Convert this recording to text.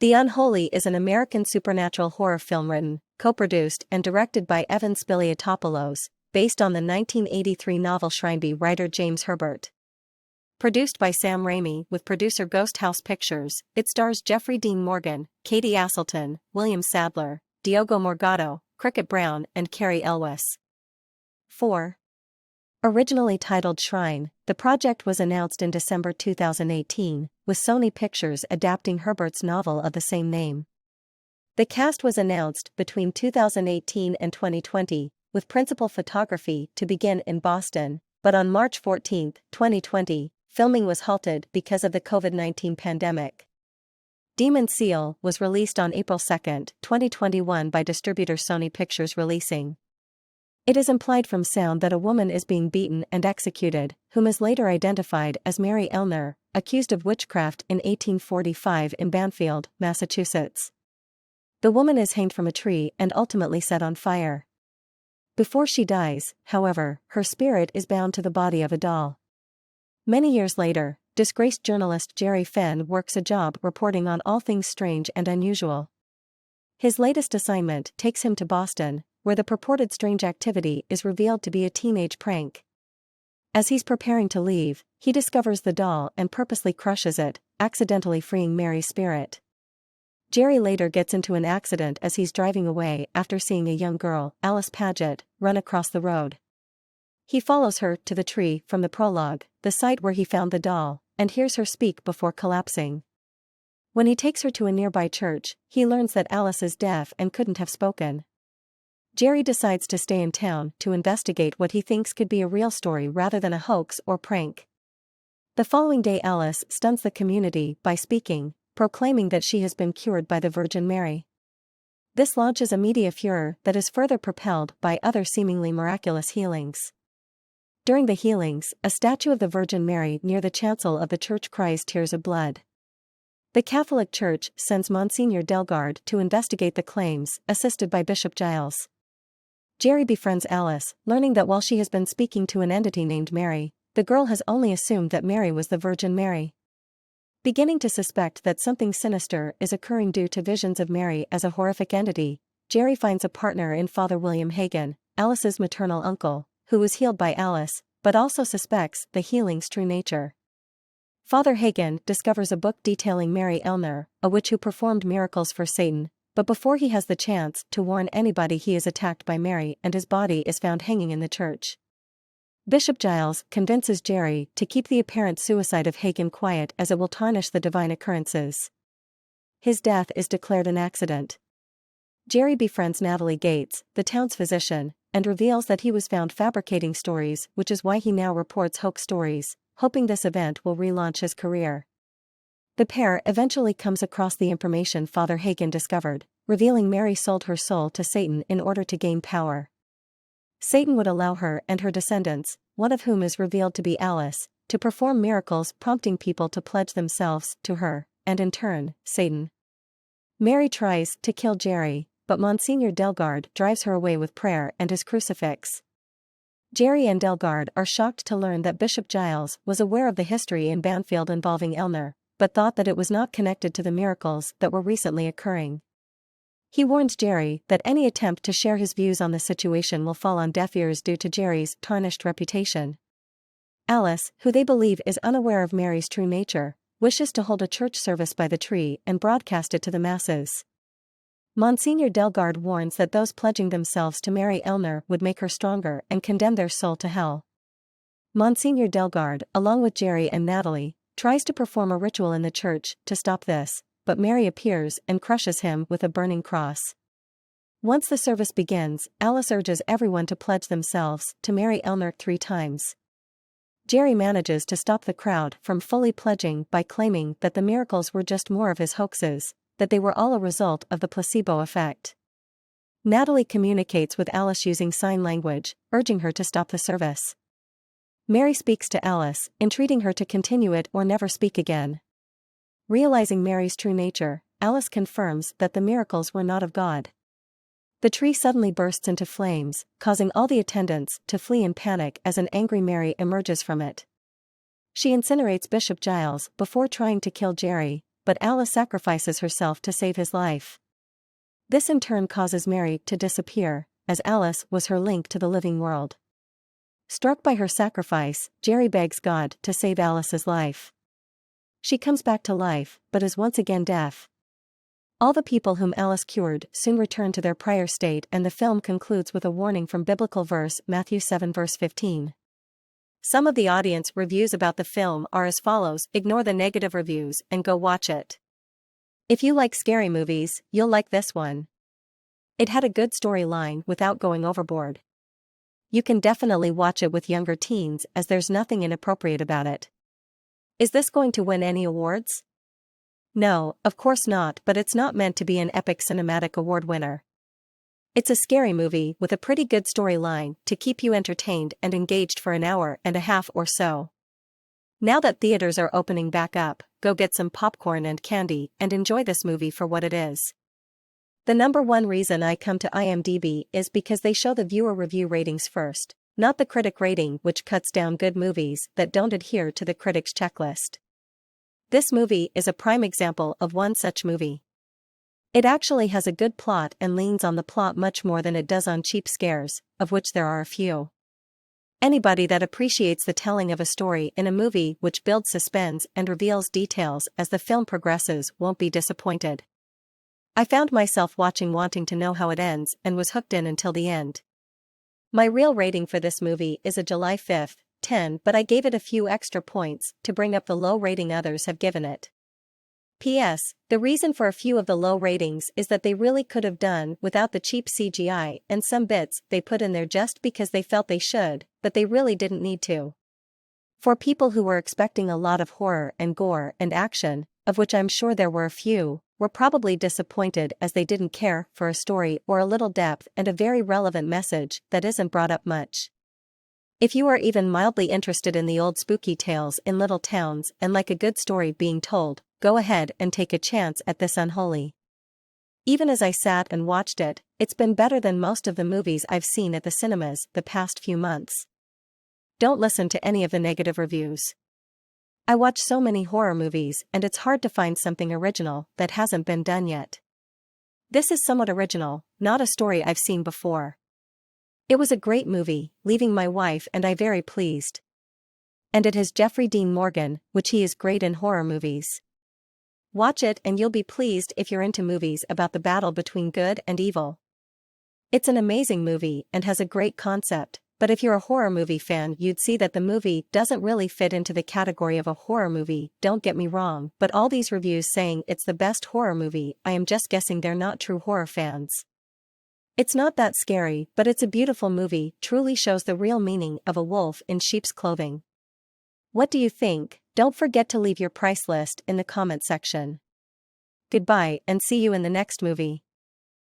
The Unholy is an American supernatural horror film written, co-produced and directed by Evan Spiliotopoulos, based on the 1983 novel Shrineby writer James Herbert. Produced by Sam Raimi with producer Ghost House Pictures, it stars Jeffrey Dean Morgan, Katie Aselton, William Sadler, Diogo Morgado, Cricket Brown and Carrie Elwes. 4. Originally titled Shrine, the project was announced in December 2018, with Sony Pictures adapting Herbert's novel of the same name. The cast was announced between 2018 and 2020, with principal photography to begin in Boston, but on March 14, 2020, filming was halted because of the COVID-19 pandemic. Demon Seal was released on April 2, 2021 by distributor Sony Pictures Releasing. It is implied from sound that a woman is being beaten and executed, whom is later identified as Mary Elner, accused of witchcraft in 1845 in Banfield, Massachusetts. The woman is hanged from a tree and ultimately set on fire. Before she dies, however, her spirit is bound to the body of a doll. Many years later, disgraced journalist Jerry Fenn works a job reporting on all things strange and unusual. His latest assignment takes him to Boston, where the purported strange activity is revealed to be a teenage prank. As he's preparing to leave, he discovers the doll and purposely crushes it, accidentally freeing Mary's spirit. Jerry later gets into an accident as he's driving away after seeing a young girl, Alice Paget, run across the road. He follows her to the tree from the prologue, the site where he found the doll, and hears her speak before collapsing. When he takes her to a nearby church, he learns that Alice is deaf and couldn't have spoken. Jerry decides to stay in town to investigate what he thinks could be a real story rather than a hoax or prank. The following day Alice stuns the community by speaking, proclaiming that she has been cured by the Virgin Mary. This launches a media furor that is further propelled by other seemingly miraculous healings. During the healings, a statue of the Virgin Mary near the chancel of the church cries tears of blood. The Catholic Church sends Monsignor Delgard to investigate the claims, assisted by Bishop Giles. Jerry befriends Alice, learning that while she has been speaking to an entity named Mary, the girl has only assumed that Mary was the Virgin Mary. Beginning to suspect that something sinister is occurring due to visions of Mary as a horrific entity, Jerry finds a partner in Father William Hagen, Alice's maternal uncle, who was healed by Alice, but also suspects the healing's true nature. Father Hagen discovers a book detailing Mary Elner, a witch who performed miracles for Satan, but before he has the chance to warn anybody, he is attacked by Mary and his body is found hanging in the church. Bishop Giles convinces Jerry to keep the apparent suicide of Hagen quiet as it will tarnish the divine occurrences. His death is declared an accident. Jerry befriends Natalie Gates, the town's physician, and reveals that he was found fabricating stories, which is why he now reports hoax stories, hoping this event will relaunch his career. The pair eventually comes across the information Father Hagen discovered, revealing Mary sold her soul to Satan in order to gain power. Satan would allow her and her descendants, one of whom is revealed to be Alice, to perform miracles, prompting people to pledge themselves to her, and in turn, Satan. Mary tries to kill Jerry, but Monsignor Delgard drives her away with prayer and his crucifix. Jerry and Delgard are shocked to learn that Bishop Giles was aware of the history in Banfield involving Elner, but thought that it was not connected to the miracles that were recently occurring. He warns Jerry that any attempt to share his views on the situation will fall on deaf ears due to Jerry's tarnished reputation. Alice, who they believe is unaware of Mary's true nature, wishes to hold a church service by the tree and broadcast it to the masses. Monsignor Delgard warns that those pledging themselves to Mary Elner would make her stronger and condemn their soul to hell. Monsignor Delgard, along with Jerry and Natalie, tries to perform a ritual in the church to stop this, but Mary appears and crushes him with a burning cross. Once the service begins, Alice urges everyone to pledge themselves to Mary Elner 3 times. Jerry manages to stop the crowd from fully pledging by claiming that the miracles were just more of his hoaxes, that they were all a result of the placebo effect. Natalie communicates with Alice using sign language, urging her to stop the service. Mary speaks to Alice, entreating her to continue it or never speak again. Realizing Mary's true nature, Alice confirms that the miracles were not of God. The tree suddenly bursts into flames, causing all the attendants to flee in panic as an angry Mary emerges from it. She incinerates Bishop Giles before trying to kill Jerry, but Alice sacrifices herself to save his life. This in turn causes Mary to disappear, as Alice was her link to the living world. Struck by her sacrifice, Jerry begs God to save Alice's life. She comes back to life, but is once again deaf. All the people whom Alice cured soon return to their prior state, and the film concludes with a warning from biblical verse Matthew 7 verse 15. Some of the audience reviews about the film are as follows: ignore the negative reviews and go watch it. If you like scary movies, you'll like this one. It had a good storyline without going overboard. You can definitely watch it with younger teens as there's nothing inappropriate about it. Is this going to win any awards? No, of course not, but it's not meant to be an epic cinematic award winner. It's a scary movie with a pretty good storyline to keep you entertained and engaged for an hour and a half or so. Now that theaters are opening back up, go get some popcorn and candy and enjoy this movie for what it is. The number one reason I come to IMDb is because they show the viewer review ratings first, not the critic rating, which cuts down good movies that don't adhere to the critic's checklist. This movie is a prime example of one such movie. It actually has a good plot and leans on the plot much more than it does on cheap scares, of which there are a few. Anybody that appreciates the telling of a story in a movie which builds suspense and reveals details as the film progresses won't be disappointed. I found myself watching wanting to know how it ends and was hooked in until the end. My real rating for this movie is a July 5th, 10, but I gave it a few extra points to bring up the low rating others have given it. P.S. The reason for a few of the low ratings is that they really could have done without the cheap CGI and some bits they put in there just because they felt they should, but they really didn't need to. For people who were expecting a lot of horror and gore and action, of which I'm sure there were a few, were probably disappointed as they didn't care for a story or a little depth and a very relevant message that isn't brought up much. If you are even mildly interested in the old spooky tales in little towns and like a good story being told, go ahead and take a chance at this Unholy. Even as I sat and watched it, it's been better than most of the movies I've seen at the cinemas the past few months. Don't listen to any of the negative reviews. I watch so many horror movies and it's hard to find something original that hasn't been done yet. This is somewhat original, not a story I've seen before. It was a great movie, leaving my wife and I very pleased. And it has Jeffrey Dean Morgan, which he is great in horror movies. Watch it and you'll be pleased if you're into movies about the battle between good and evil. It's an amazing movie and has a great concept, but if you're a horror movie fan you'd see that the movie doesn't really fit into the category of a horror movie, don't get me wrong, but all these reviews saying it's the best horror movie, I am just guessing they're not true horror fans. It's not that scary, but it's a beautiful movie, truly shows the real meaning of a wolf in sheep's clothing. What do you think? Don't forget to leave your price list in the comment section. Goodbye and see you in the next movie.